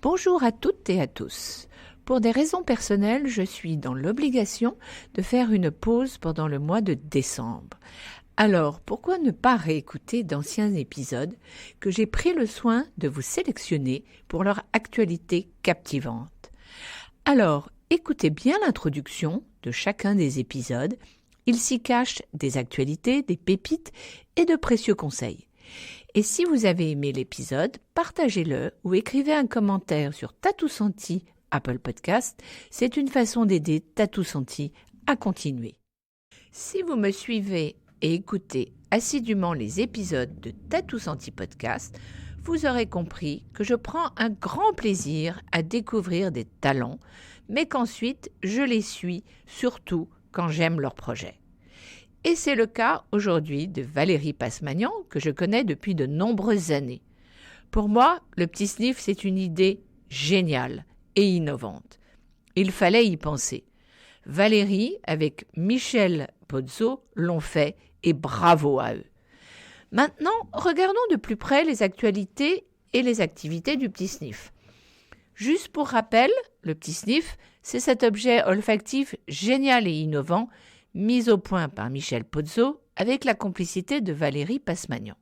Bonjour à toutes et à tous. Pour des raisons personnelles, je suis dans l'obligation de faire une pause pendant le mois de décembre. Alors, pourquoi ne pas réécouter d'anciens épisodes que j'ai pris le soin de vous sélectionner pour leur actualité captivante? Alors, écoutez bien l'introduction de chacun des épisodes. Il s'y cache des actualités, des pépites et de précieux conseils. Et si vous avez aimé l'épisode, partagez-le ou écrivez un commentaire sur Tatou Senti Apple Podcast. C'est une façon d'aider Tatou Senti à continuer. Si vous me suivez et écoutez assidûment les épisodes de Tatou Senti Podcast, vous aurez compris que je prends un grand plaisir à découvrir des talents, mais qu'ensuite je les suis surtout quand j'aime leur projet. Et c'est le cas aujourd'hui de Valérie Passmagnan, que je connais depuis de nombreuses années. Pour moi, le petit sniff, c'est une idée géniale et innovante. Il fallait y penser. Valérie, avec Michel Pozzo, l'ont fait et bravo à eux. Maintenant, regardons de plus près les actualités et les activités du petit sniff. Juste pour rappel, le petit sniff, c'est cet objet olfactif génial et innovant mis au point par Michel Pozzo avec la complicité de Valérie Passmagnan.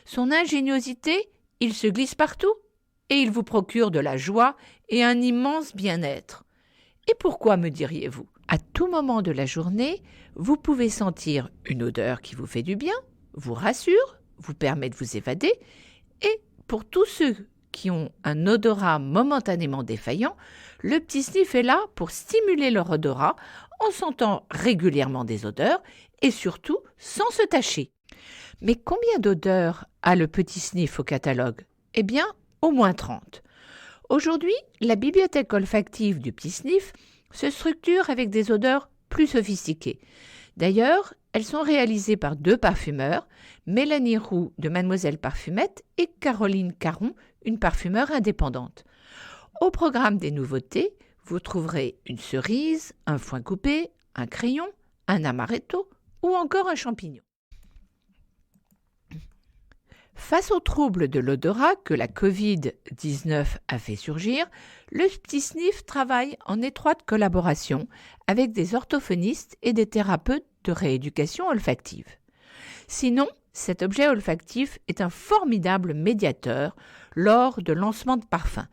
Son ingéniosité, il se glisse partout et il vous procure de la joie et un immense bien-être. Et pourquoi, me diriez-vous? À tout moment de la journée, vous pouvez sentir une odeur qui vous fait du bien, vous rassure, vous permet de vous évader, et pour tous ceux qui ont un odorat momentanément défaillant, le petit sniff est là pour stimuler leur odorat en sentant régulièrement des odeurs et surtout sans se tacher. Mais combien d'odeurs a le petit sniff au catalogue? Eh bien, au moins 30. Aujourd'hui, la bibliothèque olfactive du petit sniff se structure avec des odeurs plus sophistiquées. D'ailleurs, elles sont réalisées par 2 parfumeurs, Mélanie Roux de Mademoiselle Parfumette et Caroline Caron, une parfumeur indépendante. Au programme des nouveautés, vous trouverez une cerise, un foin coupé, un crayon, un amaretto ou encore un champignon. Face aux troubles de l'odorat que la Covid-19 a fait surgir, le petit sniff travaille en étroite collaboration avec des orthophonistes et des thérapeutes de rééducation olfactive. Sinon, cet objet olfactif est un formidable médiateur lors de lancement de parfums.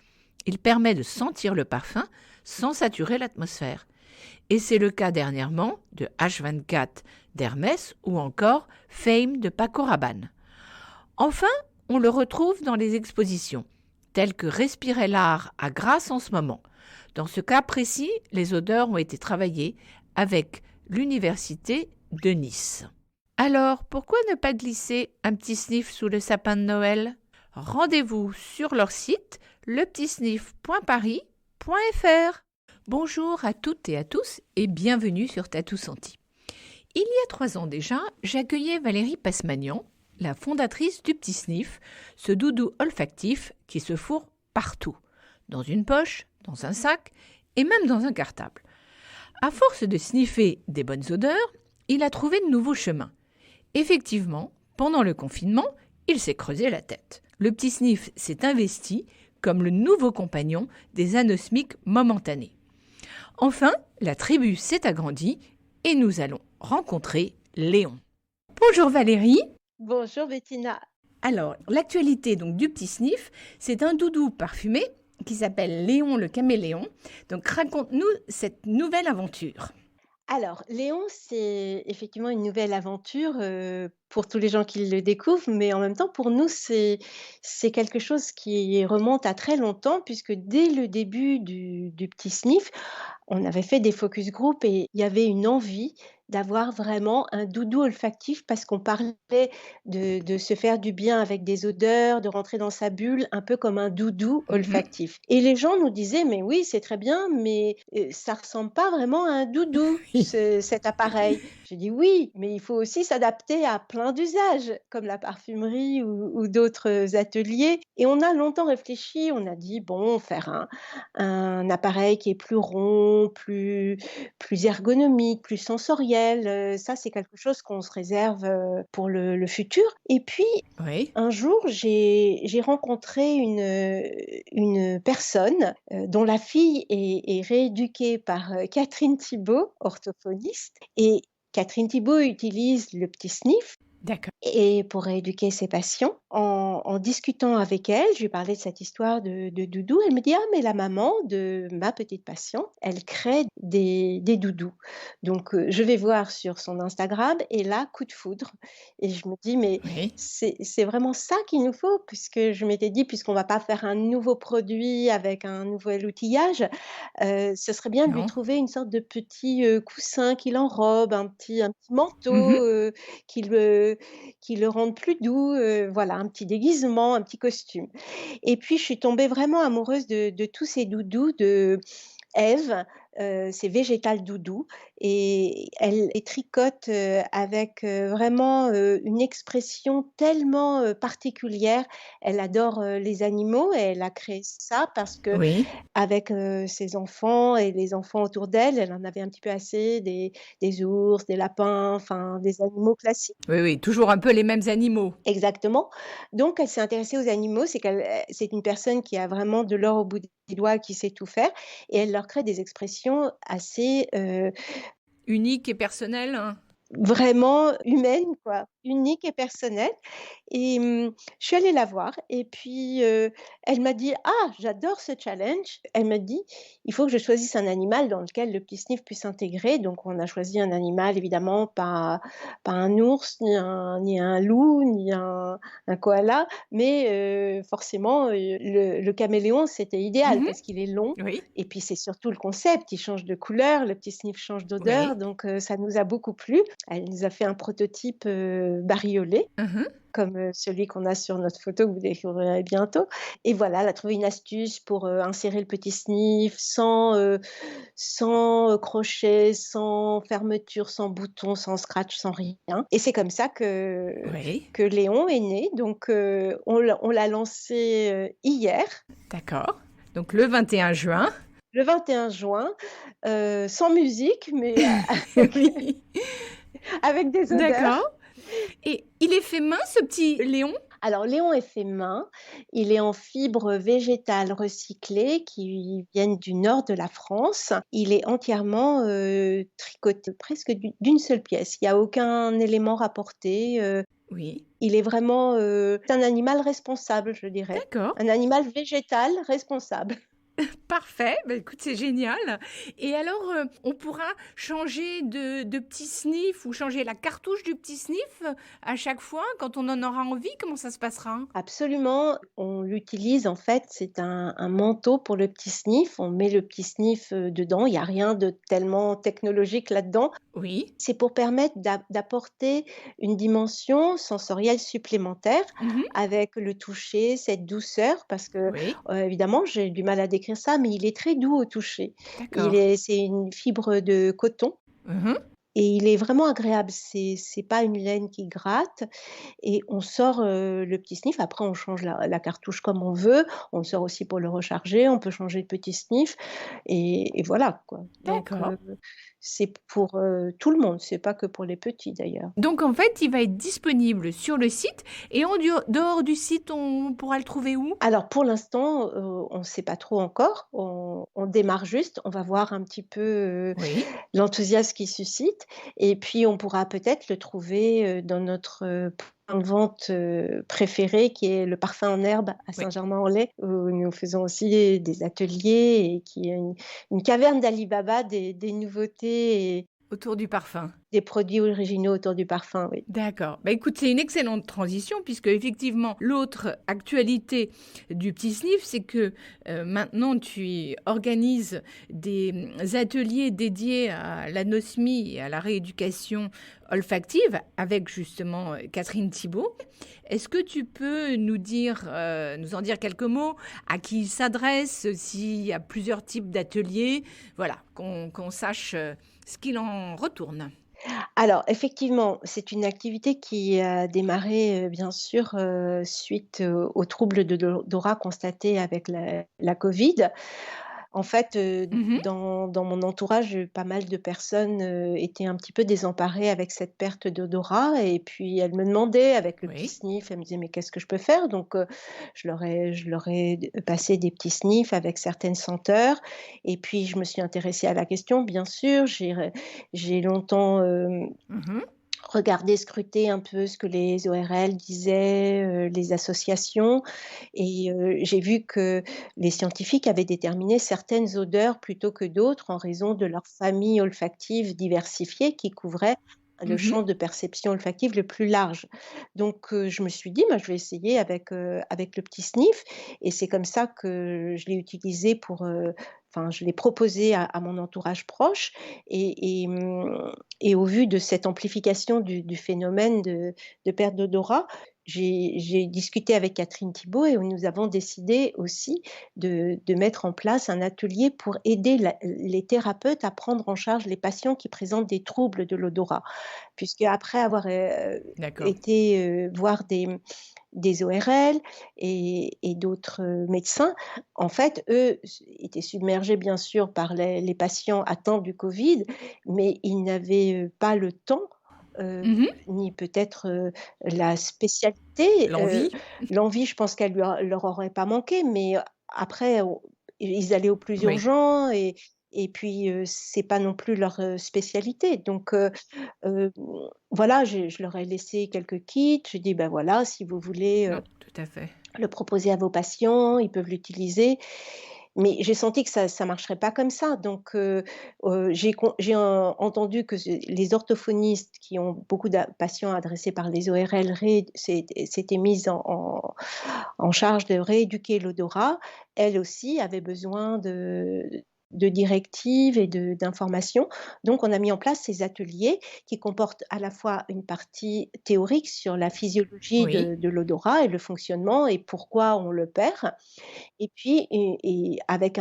Il permet de sentir le parfum sans saturer l'atmosphère. Et c'est le cas dernièrement de H24 d'Hermès ou encore Fame de Paco Rabanne. Enfin, on le retrouve dans les expositions, telles que Respirer l'art à Grasse en ce moment. Dans ce cas précis, les odeurs ont été travaillées avec l'Université de Nice. Alors, pourquoi ne pas glisser un petit sniff sous le sapin de Noël? Rendez-vous sur leur site lepetitsniff.paris.fr. Bonjour à toutes et à tous et bienvenue sur Tatou Senti. Il y a 3 ans déjà, j'accueillais Valérie Passmagnan, la fondatrice du petit sniff, ce doudou olfactif qui se fourre partout, dans une poche, dans un sac et même dans un cartable. À force de sniffer des bonnes odeurs, il a trouvé de nouveaux chemins. Effectivement, pendant le confinement, il s'est creusé la tête. Le petit sniff s'est investi comme le nouveau compagnon des anosmiques momentanés. Enfin, la tribu s'est agrandie et nous allons rencontrer Léon. Bonjour Valérie. Bonjour Bettina. Alors, l'actualité donc du petit sniff, c'est un doudou parfumé qui s'appelle Léon le caméléon. Donc raconte-nous cette nouvelle aventure. Alors, Léon, c'est effectivement une nouvelle aventure pour tous les gens qui le découvrent, mais en même temps, pour nous, c'est quelque chose qui remonte à très longtemps, puisque dès le début du petit sniff, on avait fait des focus group et il y avait une envie d'avoir vraiment un doudou olfactif parce qu'on parlait de se faire du bien avec des odeurs, de rentrer dans sa bulle, un peu comme un doudou olfactif. Et les gens nous disaient, mais oui, c'est très bien, mais ça ressemble pas vraiment à un doudou, cet appareil. Je dis oui, mais il faut aussi s'adapter à plein d'usages, comme la parfumerie ou d'autres ateliers. Et on a longtemps réfléchi, on a dit, bon, faire un appareil qui est plus rond, plus ergonomique, plus sensoriel, personnel, ça c'est quelque chose qu'on se réserve, pour le futur. Et puis Oui. un jour, j'ai rencontré une personne, dont la fille est rééduquée par, Catherine Thibault, orthophoniste, et Catherine Thibault utilise le petit sniff D'accord. et pour rééduquer ses patients. En discutant avec elle, je lui ai parlé de cette histoire de doudou. Elle me dit: «Ah mais la maman de ma petite patiente, elle crée des doudous». Donc je vais voir sur son Instagram et là, coup de foudre et je me dis: «Mais Oui. c'est vraiment ça qu'il nous faut», puisque je m'étais dit: «Puisqu'on va pas faire un nouveau produit avec un nouvel outillage, ce serait bien de lui Non. trouver une sorte de petit, coussin qui l'enrobe, un petit Mmh. manteau, qui le rende plus doux, voilà, un petit déguisement, un petit costume». Et puis je suis tombée vraiment amoureuse de tous ces doudous de Ève, c'est Végétal Doudou et elle les tricote, avec, vraiment, une expression tellement, particulière. Elle adore, les animaux et elle a créé ça parce que Oui. avec, ses enfants et les enfants autour d'elle, elle en avait un petit peu assez des ours, des lapins, enfin des animaux classiques. Oui, oui, toujours un peu les mêmes animaux. Exactement. Donc elle s'est intéressée aux animaux, c'est une personne qui a vraiment de l'or au bout des doigts, qui sait tout faire et elle leur crée des expressions assez, Unique et personnel, hein? vraiment humaines quoi, uniques et personnelles. Et je suis allée la voir et puis, elle m'a dit: «Ah, j'adore ce challenge». Elle m'a dit: «Il faut que je choisisse un animal dans lequel le petit sniff puisse s'intégrer». Donc on a choisi un animal évidemment pas un ours, ni un loup, ni un koala, mais forcément, le caméléon, c'était idéal Mmh. parce qu'il est long Oui. et puis c'est surtout le concept, il change de couleur, le petit sniff change d'odeur, Oui. donc ça nous a beaucoup plu. Elle nous a fait un prototype, bariolé Mmh. comme, celui qu'on a sur notre photo que vous découvrirez bientôt. Et voilà, elle a trouvé une astuce pour, insérer le petit sniff sans crochet, sans fermeture, sans bouton, sans scratch, sans rien. Et c'est comme ça que Oui. Léon est né. Donc on l'a lancé, hier, D'accord. Donc le 21 juin. le 21 juin, sans musique, mais avec Oui. avec des odeurs. D'accord. Et il est fait main, ce petit Léon? Alors Léon est fait main, il est en fibres végétales recyclées qui viennent du nord de la France. Il est entièrement, tricoté presque d'une seule pièce. Il y a aucun élément rapporté, Oui. il est vraiment, c'est un animal responsable, je dirais. D'accord. Un animal végétal responsable. Parfait, bah, écoute, c'est génial. Et alors, on pourra changer de petit sniff ou changer la cartouche du petit sniff, à chaque fois quand on en aura envie? Comment ça se passera? Absolument, on l'utilise en fait, c'est un manteau pour le petit sniff. On met le petit sniff, dedans, il y a rien de tellement technologique là-dedans. Oui. C'est pour permettre d'apporter une dimension sensorielle supplémentaire Mmh. avec le toucher, cette douceur parce que, Oui. évidemment, j'ai du mal à décrire ça, mais il est très doux au toucher. D'accord. C'est une fibre de coton Mmh. et il est vraiment agréable. C'est pas une laine qui gratte et on sort, le petit sniff. Après on change la cartouche comme on veut. On le sort aussi pour le recharger. On peut changer de petit sniff et voilà quoi. Donc D'accord. c'est pour, tout le monde, c'est pas que pour les petits d'ailleurs. Donc en fait, il va être disponible sur le site et en dehors du site, on pourra le trouver où? Alors pour l'instant, on ne sait pas trop encore. On démarre juste. On va voir un petit peu, Oui. l'enthousiasme qu'il suscite et puis on pourra peut-être le trouver, dans notre, point de vente, préféré qui est le Parfum en herbe à Oui. Saint-Germain-en-Laye, où nous faisons aussi des ateliers et qui est une caverne d'Ali Baba des nouveautés et Autour du parfum. des produits originaux autour du parfum, oui. D'accord. Bah, écoute, c'est une excellente transition puisque effectivement, l'autre actualité du petit sniff, c'est que, maintenant tu organises des, ateliers dédiés à l'anosmie et à la rééducation olfactive avec justement, Catherine Thibault. Est-ce que tu peux nous en dire quelques mots? À qui il s'adresse? S'il y a plusieurs types d'ateliers? Voilà, qu'on sache, ce qu'il en retourne. Alors effectivement, c'est une activité qui a démarré, bien sûr, suite, aux troubles de d'odorat constatés avec la covid. En fait, Mmh. dans mon entourage, pas mal de personnes, étaient un petit peu désemparées avec cette perte d'odorat et puis elles me demandaient avec le petit Oui. sniff, elles me disaient: «Mais qu'est-ce que je peux faire?» Donc je leur ai passé des petits sniffs avec certaines senteurs et puis je me suis intéressée à la question, bien sûr. J'ai longtemps, Mmh. regarder, scruter un peu ce que les ORL disaient, les associations et j'ai vu que les scientifiques avaient déterminé certaines odeurs plutôt que d'autres en raison de leur famille olfactive diversifiée qui couvrait le Mmh. champ de perception olfactive le plus large. Donc je me suis dit: «Bah, je vais essayer avec le petit sniff» et c'est comme ça que je l'ai utilisé enfin je l'ai proposé à mon entourage proche et au vu de cette amplification du phénomène de perte d'odorat, j'ai discuté avec Catherine Thibault et nous avons décidé aussi de mettre en place un atelier pour aider les thérapeutes à prendre en charge les patients qui présentent des troubles de l'odorat. Puisque après avoir, D'accord. été, voir des ORL et d'autres, médecins, en fait, eux étaient submergés bien sûr par les patients atteints du covid, mais ils n'avaient, pas le temps, Mmh. ni peut-être, la spécialité, L'envie? l'envie, je pense qu'elle leur aurait pas manqué, mais après ils allaient au plus Oui. urgent et puis, c'est pas non plus leur, spécialité donc Heu, voilà, je leur ai laissé quelques kits. J'ai dit: «Ben voilà, si vous voulez, Non, tout à fait. le proposer à vos patients, ils peuvent l'utiliser». Mais j'ai senti que ça marcherait pas comme ça. Donc entendu que les orthophonistes qui ont beaucoup patients adressés par les ORL s'étaient mises en charge de rééduquer l'odorat. Elle aussi avait besoin de directives et d'informations. Donc on a mis en place ces ateliers qui comportent à la fois une partie théorique sur la physiologie Oui. de l'odorat et le fonctionnement et pourquoi on le perd et puis avec,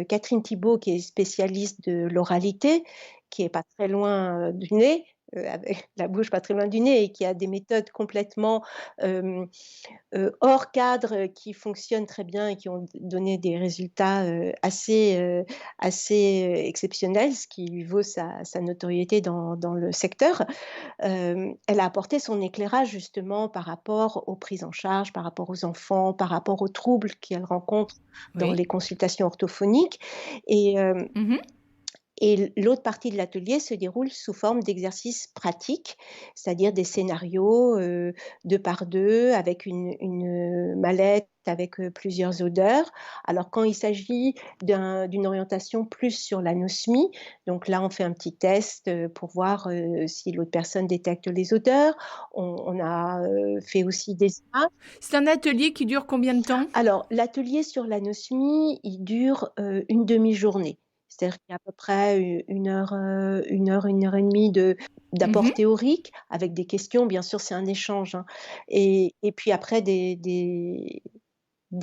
Catherine Thibault qui est spécialiste de l'oralité, qui est pas très loin, du nez, avec la bouche pas très loin du nez et qui a des méthodes complètement, hem, hors cadre, qui fonctionnent très bien et qui ont donné des résultats, assez, exceptionnels, ce qui lui vaut sa notoriété dans le secteur. Elle a apporté son éclairage justement par rapport aux prises en charge, par rapport aux enfants, par rapport aux troubles qu'elle rencontre dans Oui. les consultations orthophoniques et hem Mmh. et l'autre partie de l'atelier se déroule sous forme d'exercices pratiques, c'est-à-dire des scénarios, 2 par 2 avec une mallette avec, plusieurs odeurs. Alors quand il s'agit d'une orientation plus sur l'anosmie, donc là on fait un petit test, pour voir, si l'autre personne détecte les odeurs. On a, fait aussi des images. C'est un atelier qui dure combien de temps? Alors, l'atelier sur l'anosmie, il dure, une demi-journée. C'est-à-dire qu'il y a à peu près 1 heure et demie d'apport Mmh. théorique avec des questions. Bien sûr, c'est un échange, hein et puis après des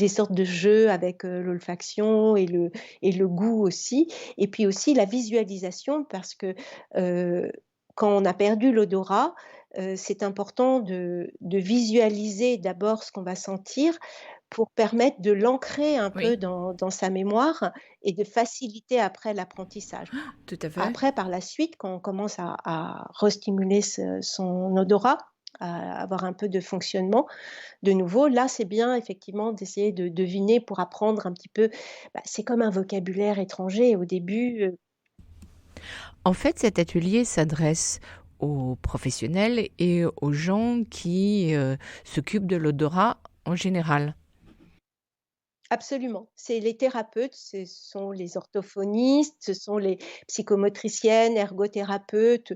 sortes de jeux avec, l'olfaction et le goût aussi et puis aussi la visualisation parce que, heu, quand on a perdu l'odorat, c'est important de visualiser d'abord ce qu'on va sentir pour permettre de l'ancrer un peu Oui, dans sa mémoire et de faciliter après l'apprentissage. tout à fait. Après, par la suite, quand on commence à restimuler son odorat, à avoir un peu de fonctionnement de nouveau, là, c'est bien effectivement d'essayer de deviner pour apprendre un petit peu, bah, c'est comme un vocabulaire étranger au début, En fait, cet atelier s'adresse aux professionnels et aux gens qui, s'occupent de l'odorat en général. absolument. C'est les thérapeutes, ce sont les orthophonistes, ce sont les psychomotriciennes, ergothérapeutes,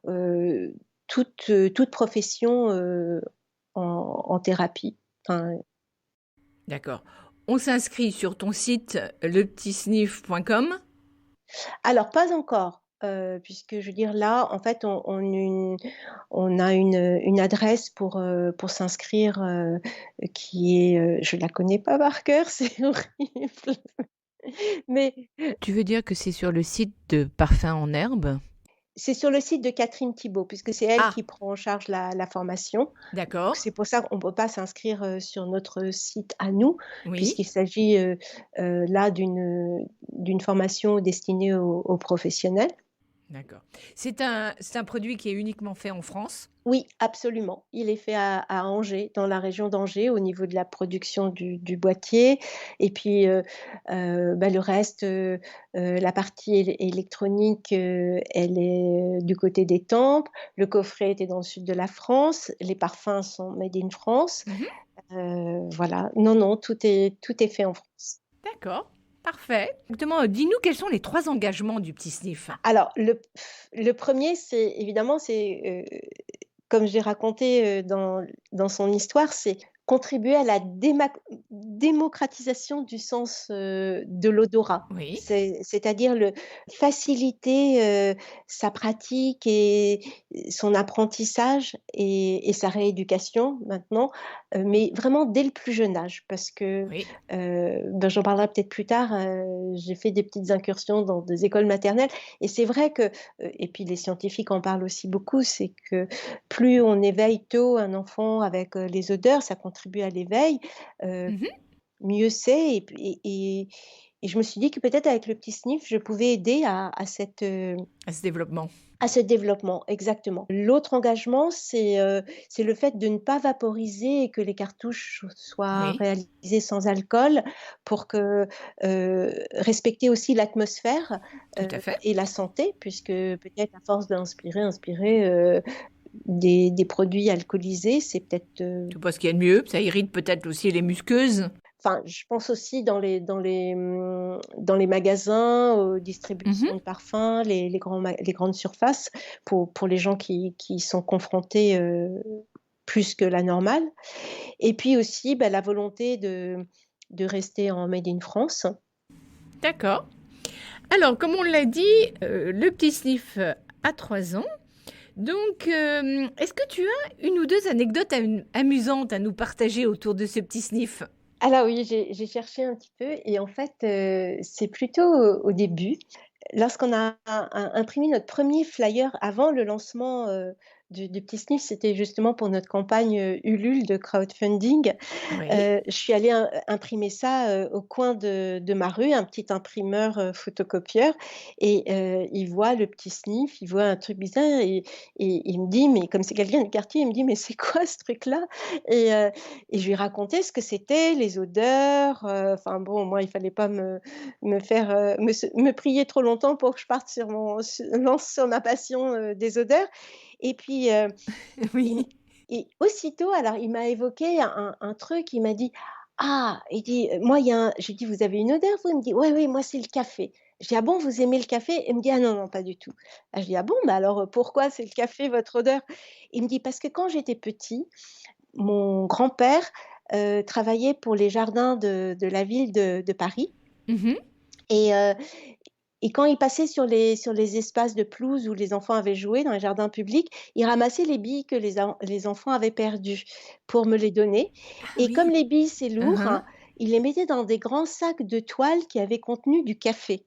heu, toute profession, en thérapie. Enfin, D'accord. On s'inscrit sur ton site lepetitsniff.com? alors pas encore, puisque je veux dire là, en fait, on a une adresse pour s'inscrire, qui est, je la connais pas par cœur, c'est horrible, mais Tu veux dire que c'est sur le site de Parfums en Herbe? c'est sur le site de Catherine Thibault, puisque c'est elle Ah, qui prend en charge la formation. Donc d'accord. c'est pour ça qu'on ne peut pas s'inscrire, sur notre site à nous, Oui, puisqu'il s'agit, là d'une formation destinée aux professionnels. d'accord. C'est un produit qui est uniquement fait en France? Oui, absolument. Il est fait à Angers, dans la région d'Angers, au niveau de la production du boîtier et puis, bah, le reste, la partie électronique, elle est du côté d'Étampes. Le coffret était dans le sud de la France. Les parfums sont made in France. Mmh. Voilà. Non, non, tout est fait en France. D'accord, parfait. Exactement, dis-nous quels sont les 3 engagements du petit sniff? Alors le 1er, c'est évidemment, comme j'ai raconté, dans son histoire, c'est contribuer à la démocratisation du sens, de l'odorat. Oui. C'est-à-dire le faciliter, sa pratique et son apprentissage et sa rééducation maintenant, mais vraiment dès le plus jeune âge parce que, Oui. ben, j'en parlerai peut-être plus tard, j'ai fait des petites incursions dans des écoles maternelles et c'est vrai que, et puis les scientifiques en parlent aussi beaucoup, c'est que plus on éveille tôt un enfant avec, les odeurs, ça contribue à l'éveil, heu, Mmh. mieux c'est et je me suis dit que peut-être avec le petit sniff, je pouvais aider À ce développement. à ce développement, exactement. L'autre engagement, c'est le fait de ne pas vaporiser et que les cartouches soient Oui, réalisées sans alcool pour que, respecter aussi l'atmosphère, tout à fait. et la santé puisque peut-être à force d'inspirer, des produits alcoolisés, c'est peut-être, Tu penses qu'il y a de mieux? Ça irrite peut-être aussi les muqueuses? enfin, je pense aussi dans les magasins, aux Mmh. distributions de parfums, les grandes surfaces pour les gens qui sont confrontés, plus que la normale et puis aussi, bah, la volonté de rester en made in France. D'accord. Alors, comme on l'a dit, le petit sniff a 3 ans. Donc, est-ce que tu as une ou 2 anecdotes amusantes à nous partager autour de ce petit sniff? Alors oui, j'ai cherché un petit peu et en fait, c'est plutôt au début. Lorsqu'on a imprimé notre premier flyer avant le lancement, du Petit Sniff, c'était justement pour notre campagne, Ulule de crowdfunding. Oui. Je suis allée imprimer ça, au coin de ma rue, un petit imprimeur, photocopieur et il voit le Petit Sniff, il voit un truc bizarre et il me dit: «Mais» comme c'est quelqu'un du quartier, il me dit: «Mais c'est quoi ce truc-là?» et heu et je lui ai raconté ce que c'était, les odeurs, enfin bon, moi, il fallait pas me faire, me prier trop longtemps pour que je parte lance sur ma passion, des odeurs et puis, il m Oui. et aussitôt, alors il m'a évoqué un truc, il m'a dit: «Ah!» il dit, «Moi, il y a un» je lui dis: «Vous avez une odeur vous?» Il me dit: «Ouais, ouais, moi, c'est le café». Je dis: «Ah bon, vous aimez le café?» Il me dit: «Ah non, non, pas du tout». Ah, je dis: «Ah bon? Bah alors, pourquoi c'est le café votre odeur?» Il me dit: «Parce que quand j'étais petit, mon grand-père, travaillait pour les jardins de la ville de Paris Mmh. et et quand il passait sur les espaces de pelouse où les enfants avaient joué dans les jardins publics, il ramassait les billes que les enfants avaient perdues pour me les donner Ah et comme oui. les billes, c'est lourd, Mmh. hein, il les mettait dans des grands sacs de toile qui avaient contenu du café.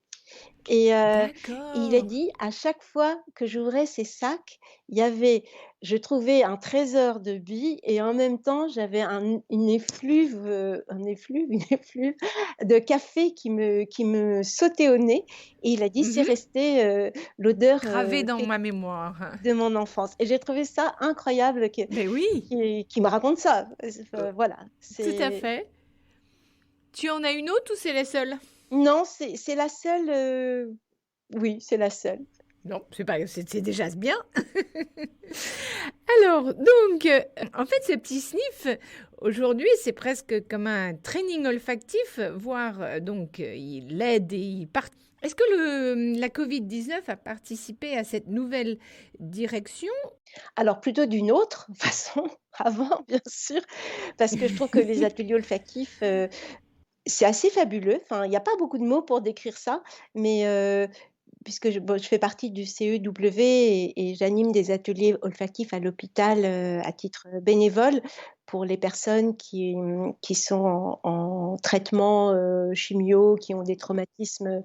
Et il a D'accord. dit: «À chaque fois que j'ouvrais ces sacs, il y avait je trouvais un trésor de billes et en même temps, j'avais une effluve de café qui me sautait au nez» et il a dit: «C'est Mmh. resté, l'odeur, Gravé dans que ma mémoire. de mon enfance» et j'ai trouvé ça incroyable Beh oui, qu'il me raconte ça. heu, Voilà, tout à c'est fait. Tu en as une autre ou c'est la seule? non, c'est la seule, oui, c'est la seule. Non, c'est déjà bien. Alors donc, en fait, ce petit sniff, aujourd'hui, c'est presque comme un training olfactif, voire, donc, il aide et il part. Est-ce que la Covid-19 a participé à cette nouvelle direction? Alors plutôt d'une autre façon, avant bien sûr, parce que je trouve que les ateliers olfactifs, c'est assez fabuleux. Enfin, il y a pas beaucoup de mots pour décrire ça, mais bon, je fais partie du CEW et j'anime des ateliers olfactifs à l'hôpital à titre bénévole pour les personnes qui sont en traitement chimio, qui ont des traumatismes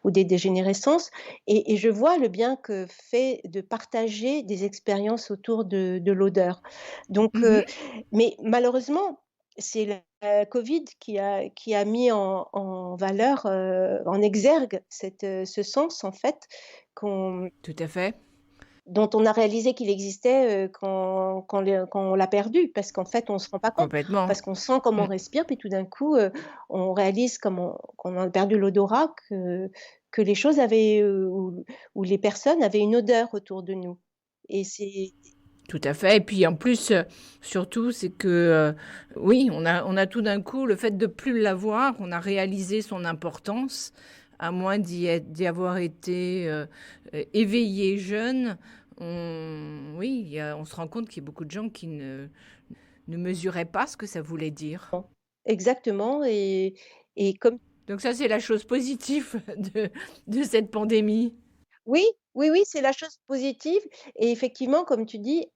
ou des dégénérescences. Et je vois le bien que fait de partager des expériences autour de l'odeur. Donc, Mhm. mais malheureusement, c'est la Covid qui a mis en valeur, en exergue ce sens en fait qu'on Tout à fait. dont on a réalisé qu'il existait, quand on l'a perdu. Parce qu'en fait, on se rend pas compte, Complètement. parce qu'on sent comme on Mm. respire, puis tout d'un coup, on réalise comme qu'on a perdu l'odorat, que les choses avaient, ou les personnes avaient une odeur autour de nous et c'est Tout à fait. Et puis en plus, surtout, c'est que, oui, on a tout d'un coup, le fait de plus l'avoir, on a réalisé son importance, à moins d'y avoir été éveillé jeune. Oui, on se rend compte qu'il y a beaucoup de gens qui ne mesuraient pas ce que ça voulait dire. exactement et comme Donc ça, c'est la chose positive de cette pandémie. oui, oui, oui, c'est la chose positive et effectivement, comme tu dis,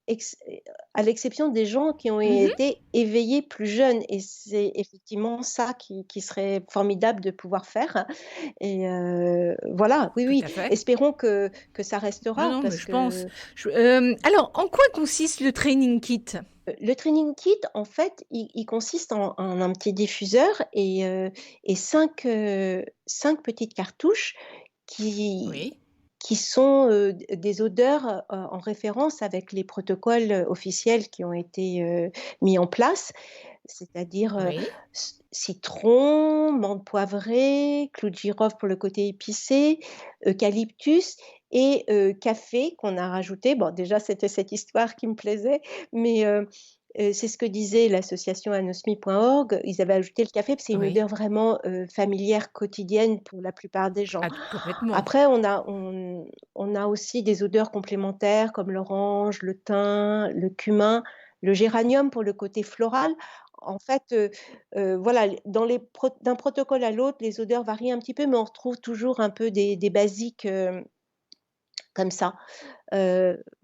à l'exception des gens qui ont Mhm. été éveillés plus jeunes et c'est effectivement ça qui serait formidable de pouvoir faire et voilà, oui, Tout oui, à fait. espérons que ça Non, restera non, mais parce je pense. que, Alors, en quoi consiste le training kit? le training kit, en fait, il consiste en un petit diffuseur et 5 petites cartouches qui Oui, qui sont, des odeurs, en référence avec les protocoles, officiels qui ont été, mis en place. C'est-à-dire, oui. citron, menthe poivrée, clou de girofle pour le côté épicé, eucalyptus et café qu'on a rajouté. Bon, déjà, c'était cette histoire qui me plaisait, mais c'est ce que disait l'association anosmie.org. Ils avaient ajouté le café, parce que c'est une Oui. odeur vraiment, familière, quotidienne pour la plupart des gens. Ah, complètement. Après, on a aussi des odeurs complémentaires comme l'orange, le thym, le cumin, le géranium pour le côté floral. En fait, voilà, d'un protocole à l'autre, les odeurs varient un petit peu, mais on retrouve toujours un peu des basiques, comme ça.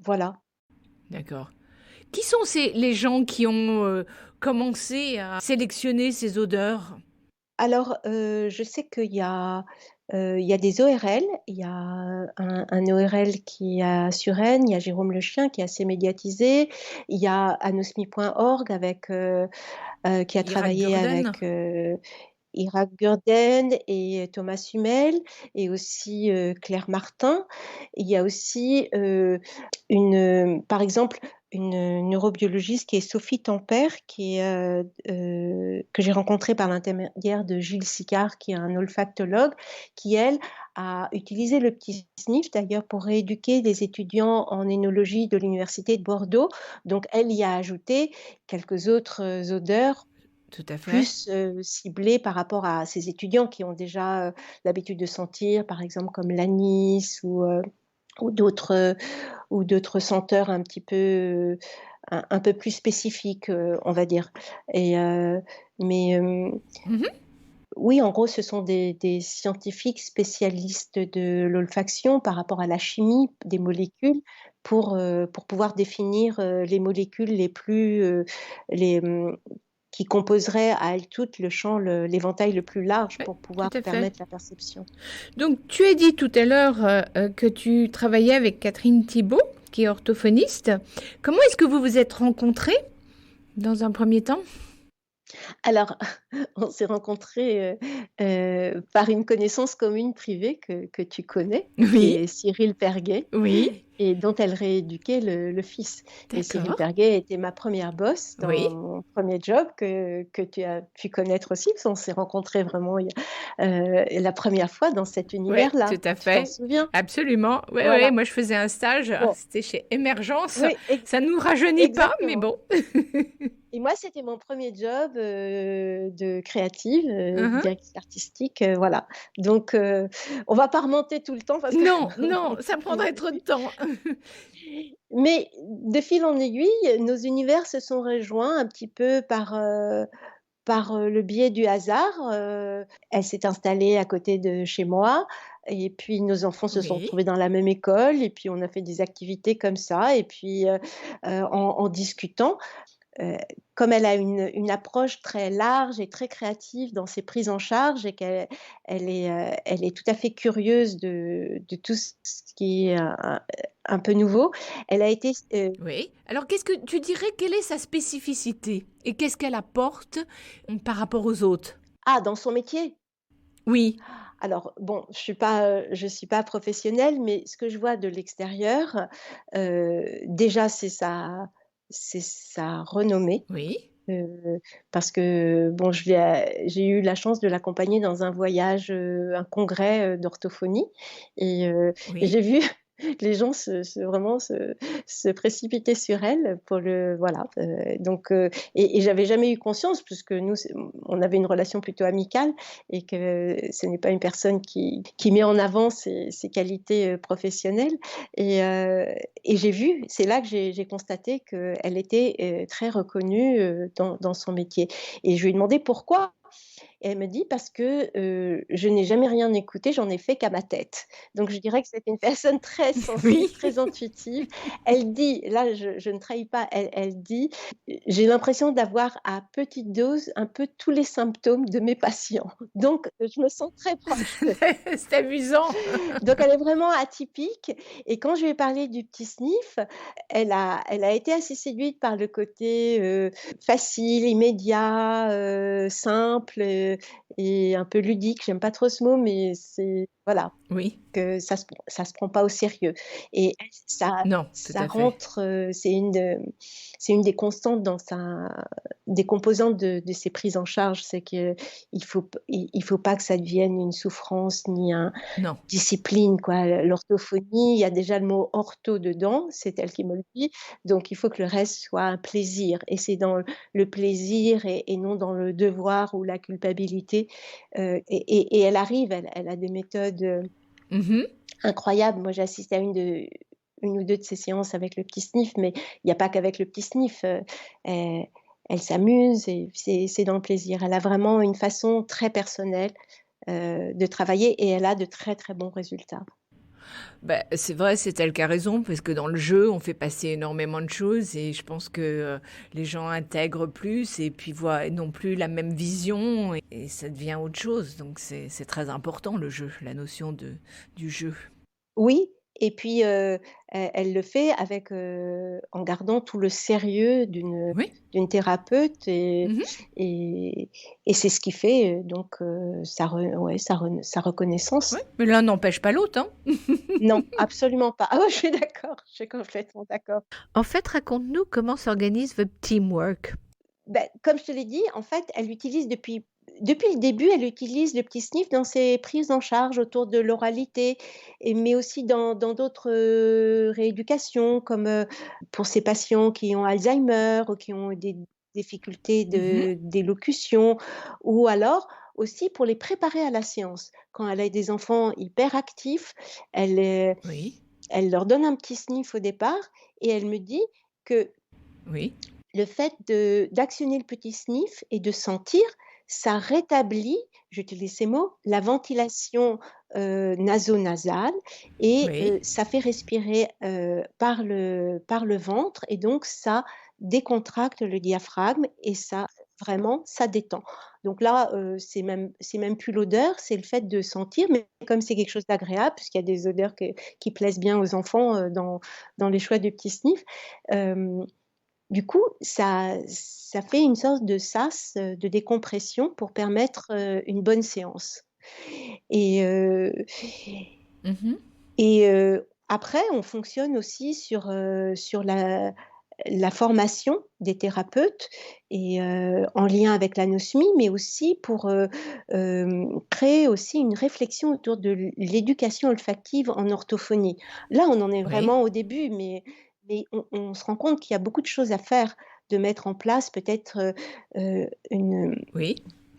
Voilà. D'accord. Qui sont les gens qui ont commencé à sélectionner ces odeurs? Alors, je sais il y a des ORL. Il y a un ORL qui est à Suresnes, il y a Jérôme Le Chien qui est assez médiatisé. Il y a anosmie.org avec, qui a Irak travaillé Gurden? avec, Ira Gurden et Thomas Hummel et aussi, Claire Martin. Il y a aussi, par exemple, une neurobiologiste qui est Sophie Tempère, que j'ai rencontrée par l'intermédiaire de Gilles Sicard, qui est un olfactologue, qui elle, a utilisé le petit sniff d'ailleurs pour rééduquer des étudiants en énologie de l'université de Bordeaux. Donc elle y a ajouté quelques autres, odeurs Tout à fait. plus, ciblées par rapport à ces étudiants qui ont déjà, l'habitude de sentir, par exemple, comme l'anis ou d'autres, ou d'autres senteurs un petit peu, un peu plus spécifiques, on va dire et mais Mhm. oui, en gros, ce sont des scientifiques spécialistes de l'olfaction par rapport à la chimie des molécules pour pouvoir définir, les molécules les plus, les, qui composeraient à elles toutes l'éventail le plus large Ouais, pour tout pouvoir à fait. permettre la perception. Donc, tu as dit tout à l'heure que tu travaillais avec Catherine Thibault, qui est orthophoniste. Comment est-ce que vous vous êtes rencontrés dans un premier temps? Alors, on s'est rencontrés, par une connaissance commune privée que tu connais, qui Oui, est Cyril Perguet oui, et dont elle rééduquait le fils et Cyril d'accord. Perguet était ma première boss dans Oui, mon premier job que tu as pu connaître aussi, parce qu'on s'est rencontrés vraiment la première fois dans cet oui, univers-là. tout à Tu t'en fait. souviens? Absolument. Oui, oui, Voilà. moi je faisais un stage, Bon, c'était chez Émergence. oui, Ça nous rajeunit pas, mais exactement. bon. Et moi, c'était mon premier job, de créative, Uhum. directrice artistique, voilà. Donc on va pas remonter tout le temps parce que Non, on non, ça sait qu'on prendrait aurait trop de pu. temps. Mais de fil en aiguille, nos univers se sont rejoints un petit peu par, le biais du hasard, elle s'est installée à côté de chez moi et puis nos enfants se sont Oui. retrouvés dans la même école et puis on a fait des activités comme ça et puis, en discutant, Heu, comme elle a une approche très large et très créative dans ses prises en charge et elle est tout à fait curieuse de tout ce qui est un peu nouveau. Elle a été Oui. Alors, qu'est-ce que tu dirais, quelle est sa spécificité et qu'est-ce qu'elle apporte par rapport aux autres? dans son métier? Oui, Alors bon, je suis pas professionnelle, mais ce que je vois de l'extérieur, déjà c'est sa renommée. oui, Parce que bon, j'ai eu la chance de l'accompagner dans un voyage, un congrès, d'orthophonie et oui. j'ai vu les gens se précipiter sur elle pour le voilà, et j'avais jamais eu conscience puisque nous, on avait une relation plutôt amicale et que ce n'est pas une personne qui met en avant ses qualités, professionnelles et j'ai vu, c'est là que j'ai constaté qu'elle était, très reconnue, dans son métier et je lui ai demandé pourquoi et elle me dit: «Parce que, je n'ai jamais rien écouté, j'en ai fait qu'à ma tête». Donc je dirais que c'est une personne très sensible, Oui. très intuitive. Elle dit, là je ne trahis pas, elle dit: «J'ai l'impression d'avoir à petite dose un peu tous les symptômes de mes patients». Donc je me sens très proche de C'est amusant. donc elle est vraiment atypique et quand je lui ai parlé du petit sniff, elle a été assez séduite par le côté, facile, immédiat, simple, et un peu ludique. J'aime pas trop ce mot, mais c'est voilà. Oui. Que ça se prend pas au sérieux et elle, Non, tout ça à fait. rentre, c'est une des constantes dans des composantes de ses prises en charge. C'est qu'il il faut pas que ça devienne une souffrance ni un Non. discipline quoi. L'orthophonie, il y a déjà le mot ortho dedans, c'est elle qui me le dit, donc il faut que le reste soit un plaisir et c'est dans le plaisir et non dans le devoir ou la culpabilité, et elle arrive, elle a des méthodes, Mmh. incroyable. Moi, j'ai assisté à une ou 2 de ses séances avec le petit sniff, mais il y a pas qu'avec le petit sniff, elle elle s'amuse et c'est dans le plaisir. Elle a vraiment une façon très personnelle, de travailler et elle a de très, très bons résultats. Bah, c'est vrai, c'est elle qui a raison, parce que dans le jeu, on fait passer énormément de choses et je pense que, les gens intègrent plus et puis voient non plus la même vision et ça devient autre chose. Donc c'est très important le jeu, la notion de du jeu. Oui et puis, elle le fait avec, en gardant tout le sérieux Oui. d'une thérapeute Mmh. et et c'est ce qui fait, donc sa reconnaissance. Ouais, mais l'un n'empêche pas l'autre, hein. Non, absolument pas. Ah ouais, je suis d'accord, je suis complètement d'accord. En fait, raconte-nous comment s'organise votre teamwork? Ben, comme je te l'ai dit, en fait, elle utilise depuis le début, elle utilise le petit sniff dans ses prises en charge autour de l'oralité mais aussi dans d'autres, rééducations comme, pour ces patients qui ont Alzheimer ou qui ont des difficultés Mmh. d'élocution ou alors aussi pour les préparer à la séance. Quand elle a des enfants hyperactifs, elle, Oui, elle leur donne un petit sniff au départ et elle me dit que oui, le fait d'actionner le petit sniff et de sentir, ça rétablit, j'utilise ces mots, la ventilation, naso-nasale et oui. ça fait respirer, par le ventre et donc ça décontracte le diaphragme et ça vraiment, ça détend. Donc là, c'est même plus l'odeur, c'est le fait de sentir, mais comme c'est quelque chose d'agréable puisqu'il y a des odeurs qui plaisent bien aux enfants, dans les choix du petit sniff, hem du coup, ça fait une sorte de sas, de décompression pour permettre, une bonne séance et heu Mmh. après on fonctionne aussi sur la formation des thérapeutes et en lien avec l'anosmie, mais aussi pour, créer aussi une réflexion autour de l'éducation olfactive en orthophonie. Là, on en est Oui, vraiment au début, mais on se rend compte qu'il y a beaucoup de choses à faire, de mettre en place peut-être, oui.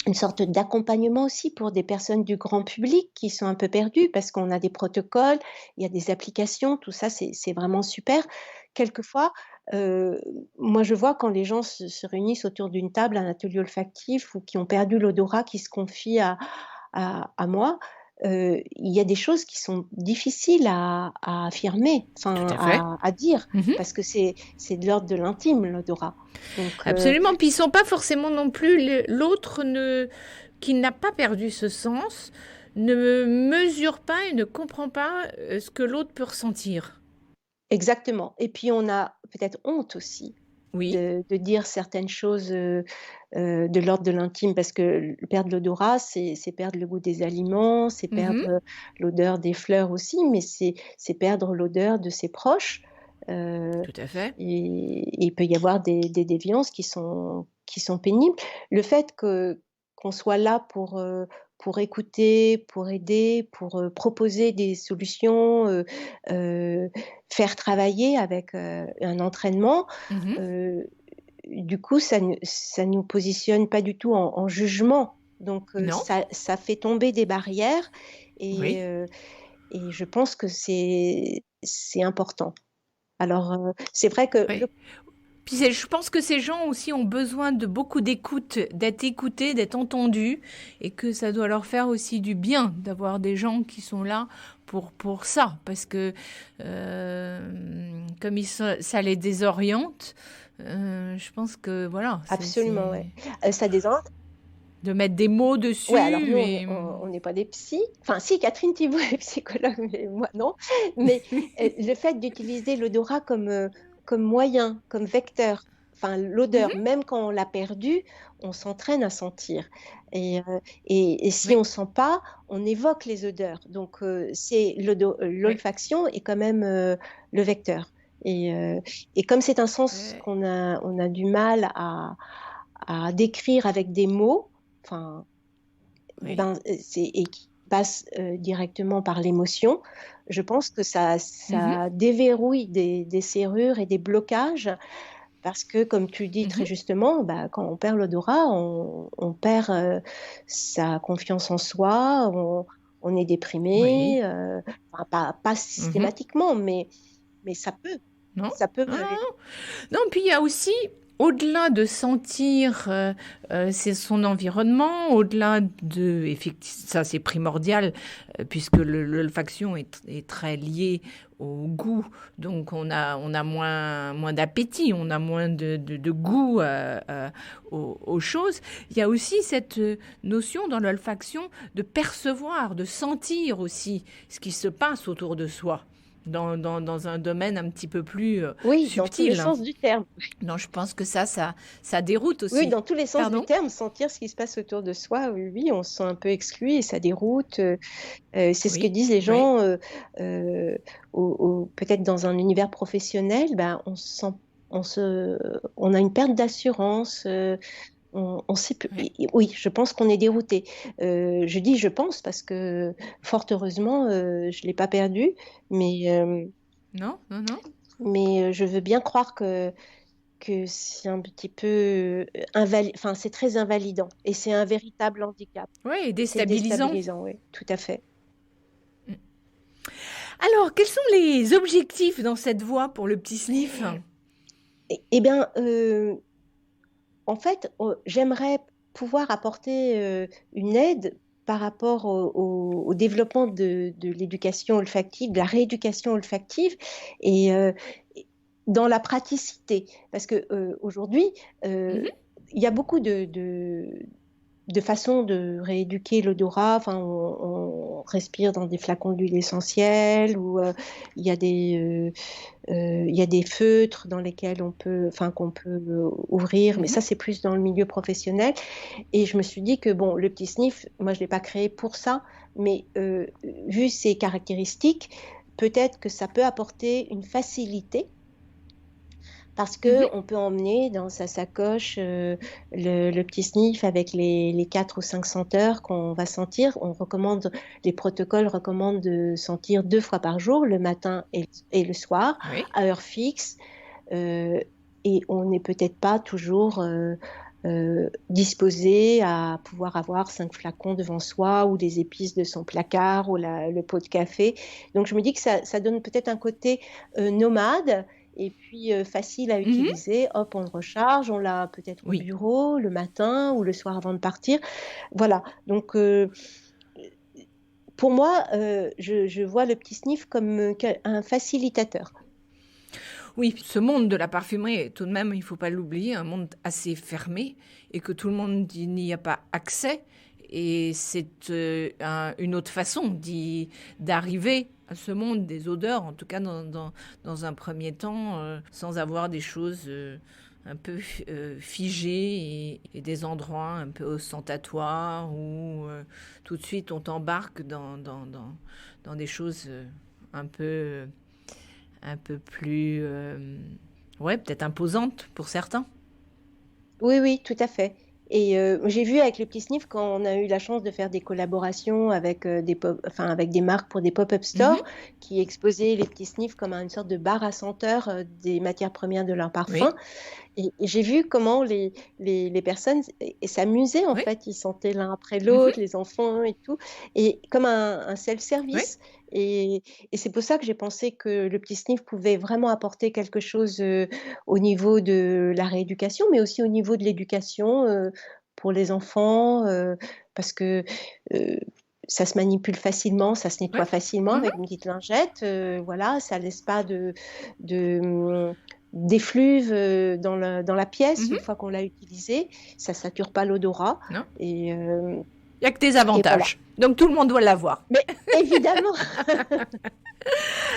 une sorte d'accompagnement aussi pour des personnes du grand public qui sont un peu perdues parce qu'on a des protocoles, il y a des applications, tout ça c'est vraiment super. Quelquefois, Heu, Moi, je vois quand les gens se réunissent autour d'une table, un atelier olfactif ou qui ont perdu l'odorat, qui se confient à moi, il y a des choses qui sont difficiles à affirmer, Tout enfin à fait. à dire, Mmh. parce que c'est de l'ordre de l'intime, l'odorat. Donc Absolument, puis ils sont pas forcément non plus l'autre ne qui n'a pas perdu ce sens, ne mesure pas et ne comprend pas, ce que l'autre peut ressentir. exactement, et puis on a peut-être honte aussi Oui. de dire certaines choses, de l'ordre de l'intime, parce que perdre l'odorat, c'est perdre le goût des aliments, c'est perdre, Mmh. l'odeur des fleurs aussi, mais c'est perdre l'odeur de ses proches, heu Tout à fait. et il peut y avoir des déviances qui sont pénibles. Le fait qu'on soit là pour écouter, pour aider, pour, proposer des solutions, heu, faire travailler avec, un entraînement, Mmh. heu, du coup, ça nous positionne pas du tout en jugement. Donc, Non? ça fait tomber des barrières, et Oui. heu et je pense que c'est important. Alors, c'est vrai que Oui. Puis je pense que ces gens aussi ont besoin de beaucoup d'écoute, d'être écoutés, d'être entendus, et que ça doit leur faire aussi du bien d'avoir des gens qui sont là pour ça, parce que comme ça les désoriente, je pense que voilà, absolument, c'est ouais. Ça désoriente. de mettre des mots Ouais, alors nous, dessus et on n'est pas des psys. Enfin si, Catherine Thibault est psychologue, mais moi non. Mais, le fait d'utiliser l'odorat comme moyen, comme vecteur, enfin l'odeur, Mhm. même quand on l'a perdue, on s'entraîne à sentir, et si on Oui, sent pas, on évoque les odeurs. Donc, c'est oui. l'olfaction est quand même, le vecteur, et comme c'est un sens Euh, on a du mal à décrire avec des mots, enfin oui. ben, c'est et qui passe, directement par l'émotion, je pense que Mhm. ça déverrouille des serrures et des blocages, parce que comme tu dis très Mhm. justement, bah, quand on perd l'odorat, on perd, sa confiance en soi, on est Oui. déprimé, enfin pas Mhm. systématiquement, mais Non? ça peut Non, arriver. non. Non, puis il y a aussi, au-delà de sentir c'est son environnement, au-delà de, effectivement, ça c'est primordial, puisque l'olfaction est très liée au goût, donc on a moins d'appétit, on a moins de goût aux choses. Il y a aussi cette notion dans l'olfaction de percevoir, de sentir aussi ce qui se passe autour de soi. Dans un domaine un petit peu plus Oui, dans tous les subtil. sens du terme. Non, je pense que ça déroute Oui, aussi. dans tous les sens du Pardon? terme, sentir ce qui se passe autour de soi, oui, oui, on se sent un peu exclu et ça déroute. C'est ce que Oui, disent les oui. gens, peut-être dans un univers professionnel, ben, on a une perte d'assurance, on sait plus. Oui. Oui, je pense qu'on est dérouté. Je dis je pense parce que fort heureusement, je l'ai pas perdu, mais, Non, non, non. je veux bien croire que c'est un petit peu, enfin, c'est très invalidant et c'est un véritable handicap. Oui, et C'est déstabilisant. déstabilisant, oui, tout à fait. Alors, quels sont les objectifs dans cette voie pour le petit sniff? Et bien, en fait, j'aimerais pouvoir apporter, une aide par rapport au développement de l'éducation olfactive, de la rééducation olfactive, et dans la praticité. Parce que, aujourd'hui, Mhm. il y a beaucoup de façons de rééduquer l'odorat. Enfin, on respire dans des flacons d'huile essentielle, ou il y a il y a des feutres dans lesquels qu'on peut ouvrir, mais Mhm. ça, c'est plus dans le milieu professionnel. Et je me suis dit que bon, le petit sniff, moi, je l'ai pas créé pour ça, mais vu ses caractéristiques, peut-être que ça peut apporter une facilité, parce Mhm. qu'on peut emmener dans sa sacoche, le petit sniff avec les 4 ou 5 senteurs qu'on va sentir. Les protocoles recommandent de sentir 2 fois par jour, le matin et le soir, Oui. à heure fixe. Euh, et on n'est peut-être pas toujours disposé à pouvoir avoir 5 flacons devant soi, ou des épices de son placard, ou le pot de café. Donc je me dis que ça donne peut-être un côté nomade, et puis, facile à Mmh. utiliser. Hop, on le recharge, on l'a peut-être au Oui. bureau le matin ou le soir avant de partir. Voilà, donc pour moi, je vois le petit sniff comme, un facilitateur. Oui, ce monde de la parfumerie est tout de même, il ne faut pas l'oublier, un monde assez fermé et que tout le monde n'y a pas accès. Et c'est une autre façon d'arriver à ce monde des odeurs, en tout cas dans un premier temps, sans avoir des choses un peu figées et des endroits un peu ostentatoires où tout de suite on t'embarque dans des choses un peu plus, ouais, peut-être imposante pour certains. Oui, oui, tout à fait et j'ai vu avec le petit sniff quand on a eu la chance de faire des collaborations avec, avec des marques pour des pop-up stores Mhm. qui exposaient les petits sniffs comme une sorte de bar à senteurs, des matières premières de leurs parfums. Oui, Et j'ai vu comment les personnes s'amusaient en oui, fait, ils sentaient l'un après mhm, l'autre, les enfants et tout et comme un oui, self-service et c'est pour ça que j'ai pensé que le petit sniff pouvait vraiment apporter quelque chose, au niveau de la rééducation, mais aussi au niveau de l'éducation, pour les enfants, parce que, heu, ça se manipule facilement, ça se oui, nettoie facilement mhm, avec une petite lingette, voilà, ça laisse pas de, d'effluves, dans la pièce une mhm. fois qu'on l'a utilisé, ça sature pas l'odorat Non, et il n'y a que des voilà. avantages. Donc tout le monde doit l'avoir. Mais évidemment!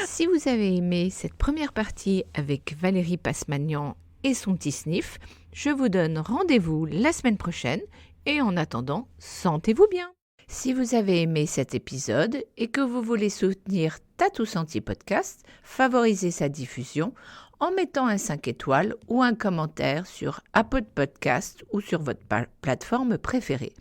Si vous avez aimé cette première partie avec Valérie Passmagnan et son petit sniff, je vous donne rendez-vous la semaine prochaine et en attendant, sentez-vous bien. Si vous avez aimé cet épisode et que vous voulez soutenir Tatou Senti Podcast, favorisez sa diffusion en mettant un 5 étoiles ou un commentaire sur Apple Podcast ou sur votre plateforme préférée.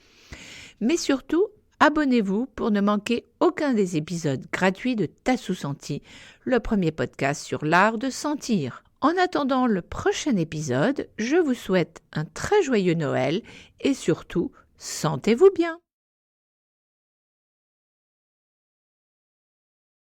Mais surtout, abonnez-vous pour ne manquer aucun des épisodes gratuits de Tassou Senti, le premier podcast sur l'art de sentir. En attendant le prochain épisode, je vous souhaite un très joyeux Noël et surtout, sentez-vous bien.